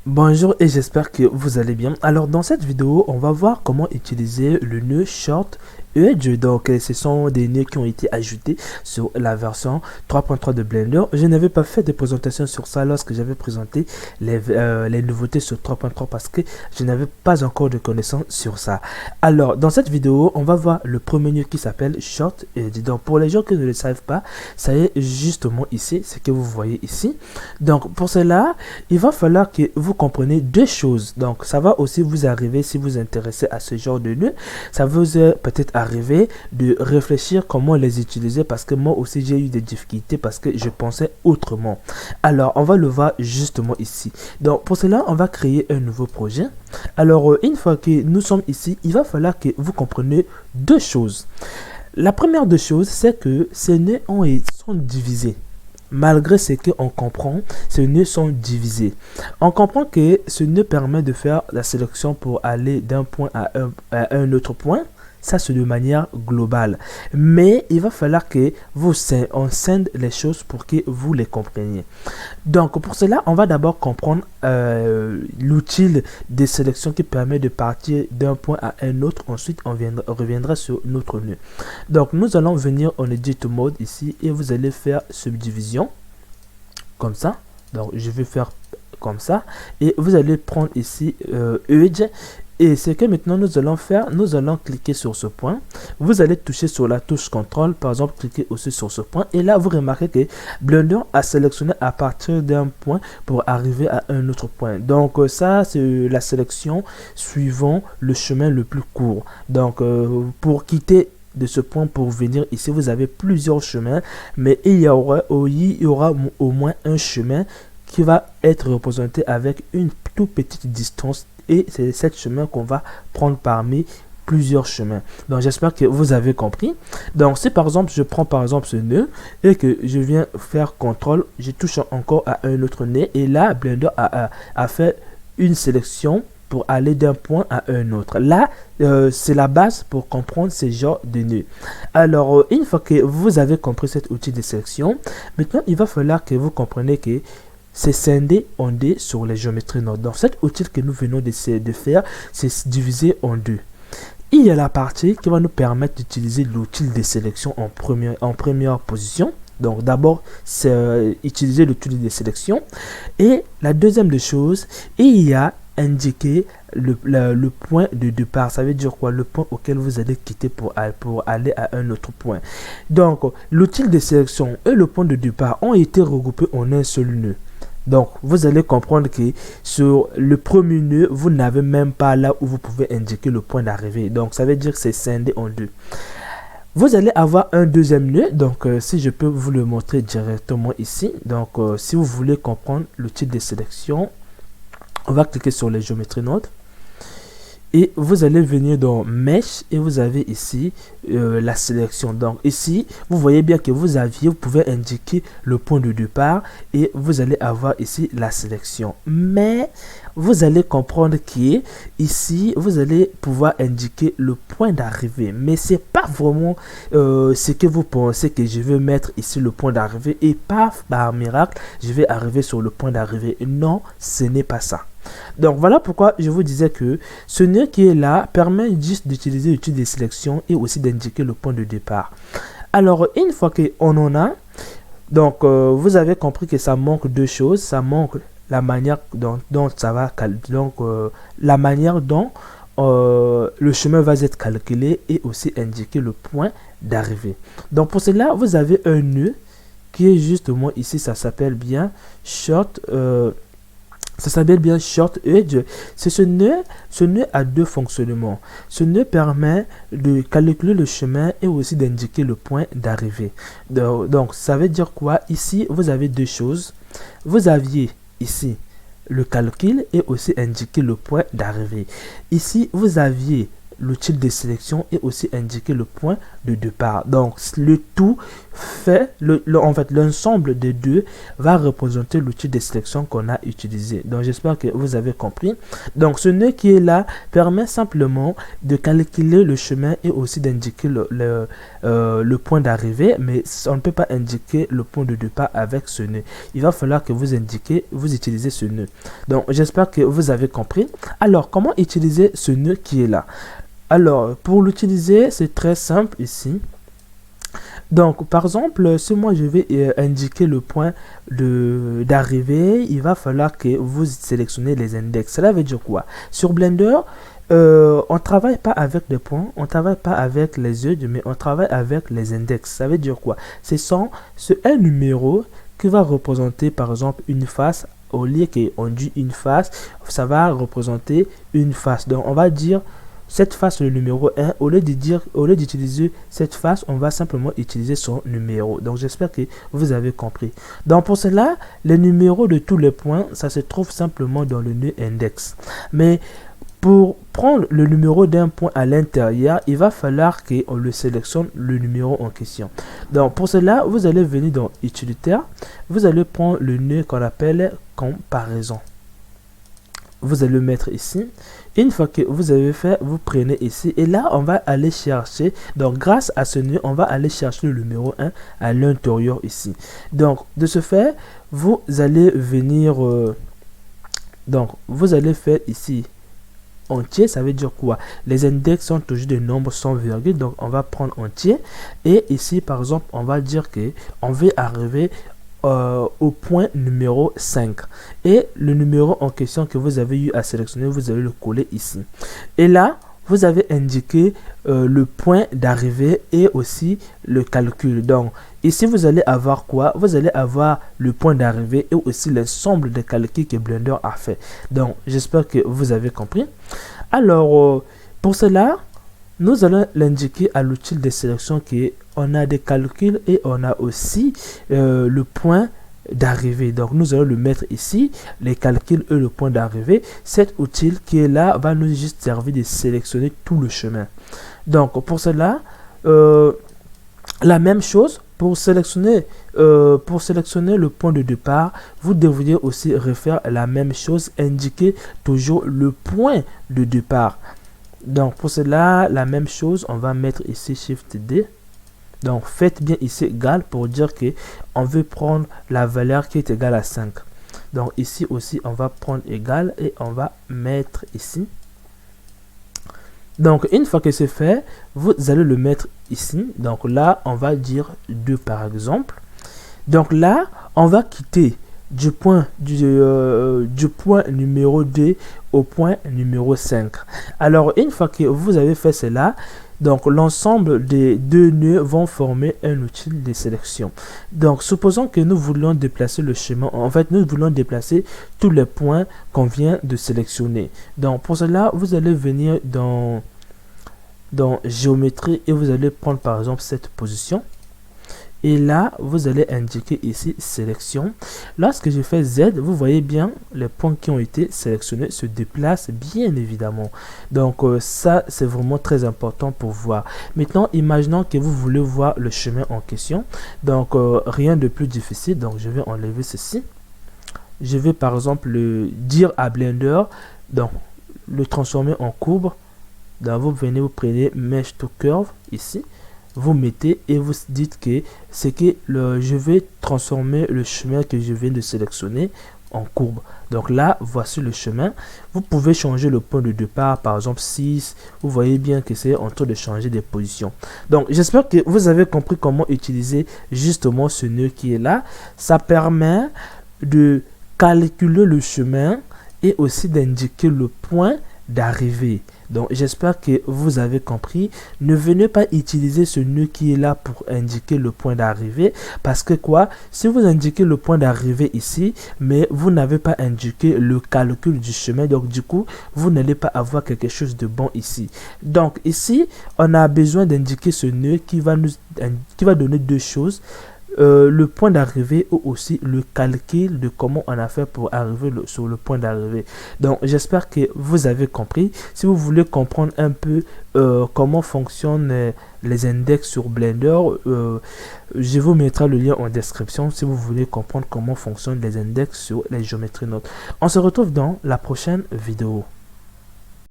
Bonjour et j'espère que vous allez bien. Alors dans cette vidéo, on va voir comment utiliser le nœud Short Edge. Donc ce sont des nœuds qui ont été ajoutés sur la version 3.3 de Blender. Je n'avais pas fait de présentation sur ça lorsque j'avais présenté les nouveautés sur 3.3 parce que je n'avais pas encore de connaissances sur ça. Alors dans cette vidéo, on va voir le premier nœud qui s'appelle Short Edge. Donc pour les gens qui ne le savent pas, ça est justement ici, ce que vous voyez ici. Donc pour cela, il va falloir que vous compreniez deux choses. Donc ça va aussi vous arriver si vous intéressez à ce genre de nœuds. Ça vous est peut-être arrivé de réfléchir comment les utiliser parce que moi aussi j'ai eu des difficultés parce que je pensais autrement. Alors on va le voir justement ici. Donc pour cela on va créer un nouveau projet. Alors une fois que nous sommes ici, il va falloir que vous compreniez deux choses. La première des choses, c'est que ces nœuds sont divisés. Malgré ce qu'on comprend, ces nœuds sont divisés. On comprend que ce nœud permet de faire la sélection pour aller d'un point à un autre point. Ça, c'est de manière globale. Mais il va falloir que on scinde les choses pour que vous les compreniez. Donc, pour cela, on va d'abord comprendre l'outil de sélection qui permet de partir d'un point à un autre. Ensuite, on reviendra sur notre nœud. Donc, nous allons venir en Edit Mode ici et vous allez faire subdivision. Comme ça. Donc, je vais faire comme ça. Et vous allez prendre ici Edge. Et ce que maintenant nous allons faire, nous allons cliquer sur ce point. Vous allez toucher sur la touche CTRL, par exemple, cliquez aussi sur ce point. Et là, vous remarquez que Blender a sélectionné à partir d'un point pour arriver à un autre point. Donc ça, c'est la sélection suivant le chemin le plus court. Donc pour quitter de ce point pour venir ici, vous avez plusieurs chemins, mais il y aura au moins un chemin qui va être représenté avec une toute petite distance. Et c'est cette chemin qu'on va prendre parmi plusieurs chemins. Donc j'espère que vous avez compris. Donc si par exemple je prends par exemple ce nœud et que je viens faire CTRL, je touche encore à un autre nœud et là Blender a fait une sélection pour aller d'un point à un autre. Là, c'est la base pour comprendre ce genre de nœuds. Alors, une fois que vous avez compris cet outil de sélection, maintenant il va falloir que vous compreniez que c'est scindé en deux sur les géométries nodes. Donc cet outil que nous venons de faire, c'est divisé en deux. Il y a la partie qui va nous permettre d'utiliser l'outil de sélection en première position. Donc d'abord, c'est utiliser l'outil de sélection. Et la deuxième des choses, il y a indiquer le point de départ. Ça veut dire quoi? Le point auquel vous allez quitter pour aller à un autre point. Donc l'outil de sélection et le point de départ ont été regroupés en un seul nœud. Donc, vous allez comprendre que sur le premier nœud, vous n'avez même pas là où vous pouvez indiquer le point d'arrivée. Donc, ça veut dire que c'est scindé en deux. Vous allez avoir un deuxième nœud. Donc, si je peux vous le montrer directement ici. Donc, si vous voulez comprendre le type de sélection, on va cliquer sur les géométries nodes. Et vous allez venir dans Mesh et vous avez ici la sélection. Donc ici, vous voyez bien que vous pouvez indiquer le point de départ et vous allez avoir ici la sélection. Mais vous allez comprendre qu'ici, vous allez pouvoir indiquer le point d'arrivée. Mais c'est pas vraiment ce que vous pensez que je vais mettre ici le point d'arrivée et paf, par miracle, je vais arriver sur le point d'arrivée. Non, ce n'est pas ça. Donc voilà pourquoi je vous disais que ce nœud qui est là permet juste d'utiliser l'outil de sélection et aussi d'indiquer le point de départ. Alors une fois qu'on en a, donc vous avez compris que ça manque deux choses. Ça manque la manière dont ça va, donc la manière dont le chemin va être calculé et aussi indiquer le point d'arrivée. Donc pour cela, vous avez un nœud qui est justement ici, ça s'appelle bien Short. Ça s'appelle bien Short Edge. C'est ce nœud a deux fonctionnements. Ce nœud permet de calculer le chemin et aussi d'indiquer le point d'arrivée. Donc, ça veut dire quoi? Ici, vous avez deux choses. Vous aviez ici le calcul et aussi indiquer le point d'arrivée. Ici, vous aviez l'outil de sélection et aussi indiquer le point de départ. Donc le tout fait, en fait l'ensemble des deux va représenter l'outil de sélection qu'on a utilisé. Donc j'espère que vous avez compris. Donc ce nœud qui est là permet simplement de calculer le chemin et aussi d'indiquer le point d'arrivée, mais on ne peut pas indiquer le point de départ avec ce nœud. Il va falloir que vous utilisez ce nœud. Donc j'espère que vous avez compris. Alors comment utiliser ce nœud qui est là? Alors, pour l'utiliser, c'est très simple ici. Donc, par exemple, si moi je vais indiquer le point d'arrivée, il va falloir que vous sélectionnez les index. Cela veut dire quoi? Sur Blender, on ne travaille pas avec des points, on ne travaille pas avec les yeux, mais on travaille avec les index. Ça veut dire quoi? C'est un numéro qui va représenter, par exemple, une face. Au lieu qu'on dit une face, ça va représenter une face. Donc, on va dire cette face, le numéro 1, au lieu d'utiliser cette face, on va simplement utiliser son numéro. Donc, j'espère que vous avez compris. Donc, pour cela, les numéros de tous les points, ça se trouve simplement dans le nœud index. Mais pour prendre le numéro d'un point à l'intérieur, il va falloir qu'on le sélectionne le numéro en question. Donc, pour cela, vous allez venir dans utilitaire. Vous allez prendre le nœud qu'on appelle comparaison. Vous allez le mettre ici. Une fois que vous avez fait, vous prenez ici. Et là, on va aller chercher. Donc, grâce à ce nœud, on va aller chercher le numéro 1 à l'intérieur ici. Donc, de ce fait, vous allez venir... donc, vous allez faire ici entier. Ça veut dire quoi? Les index sont toujours des nombres sans virgule. Donc, on va prendre entier. Et ici, par exemple, on va dire que on veut arriver au point numéro 5 et le numéro en question que vous avez eu à sélectionner, vous allez le coller ici. Et là, vous avez indiqué le point d'arrivée et aussi le calcul. Donc, ici, vous allez avoir quoi? Vous allez avoir le point d'arrivée et aussi l'ensemble des calculs que Blender a fait. Donc, j'espère que vous avez compris. Alors, pour cela, nous allons l'indiquer à l'outil de sélection qui est on a des calculs et on a aussi le point d'arrivée. Donc, nous allons le mettre ici, les calculs et le point d'arrivée. Cet outil qui est là va nous juste servir de sélectionner tout le chemin. Donc, pour cela, la même chose, pour sélectionner le point de départ, vous devriez aussi refaire la même chose, indiquer toujours le point de départ. Donc, pour cela, la même chose, on va mettre ici Shift D. Donc, faites bien ici égal pour dire que on veut prendre la valeur qui est égale à 5. Donc, ici aussi, on va prendre égal et on va mettre ici. Donc, une fois que c'est fait, vous allez le mettre ici. Donc, là, on va dire 2 par exemple. Donc, là, on va quitter du point numéro 2 au point numéro 5. Alors, une fois que vous avez fait cela, donc l'ensemble des deux nœuds vont former un outil de sélection. Donc, supposons que nous voulons déplacer le chemin. En fait, nous voulons déplacer tous les points qu'on vient de sélectionner. Donc, pour cela, vous allez venir dans géométrie et vous allez prendre par exemple cette position. Et là, vous allez indiquer ici sélection. Lorsque je fais Z, vous voyez bien les points qui ont été sélectionnés se déplacent bien évidemment. Donc ça, c'est vraiment très important pour voir. Maintenant, imaginons que vous voulez voir le chemin en question. Donc rien de plus difficile. Donc je vais enlever ceci. Je vais par exemple le dire à Blender, donc le transformer en courbe. Donc vous venez, vous prenez Mesh to Curve ici. Vous mettez et vous dites que c'est que je vais transformer le chemin que je viens de sélectionner en courbe. Donc là, voici le chemin. Vous pouvez changer le point de départ, par exemple 6. Vous voyez bien que c'est en train de changer des positions. Donc, j'espère que vous avez compris comment utiliser justement ce nœud qui est là. Ça permet de calculer le chemin et aussi d'indiquer le point d'arrivée. Donc, j'espère que vous avez compris. Ne venez pas utiliser ce nœud qui est là pour indiquer le point d'arrivée. Parce que quoi? Si vous indiquez le point d'arrivée ici, mais vous n'avez pas indiqué le calcul du chemin, donc du coup, vous n'allez pas avoir quelque chose de bon ici. Donc, ici, on a besoin d'indiquer ce nœud qui va donner deux choses. le point d'arrivée ou aussi le calcul de comment on a fait pour arriver sur le point d'arrivée. Donc j'espère que vous avez compris. Si vous voulez comprendre un peu comment fonctionnent les index sur Blender, je vous mettrai le lien en description si vous voulez comprendre comment fonctionnent les index sur les Geometry Nodes. On se retrouve dans la prochaine vidéo.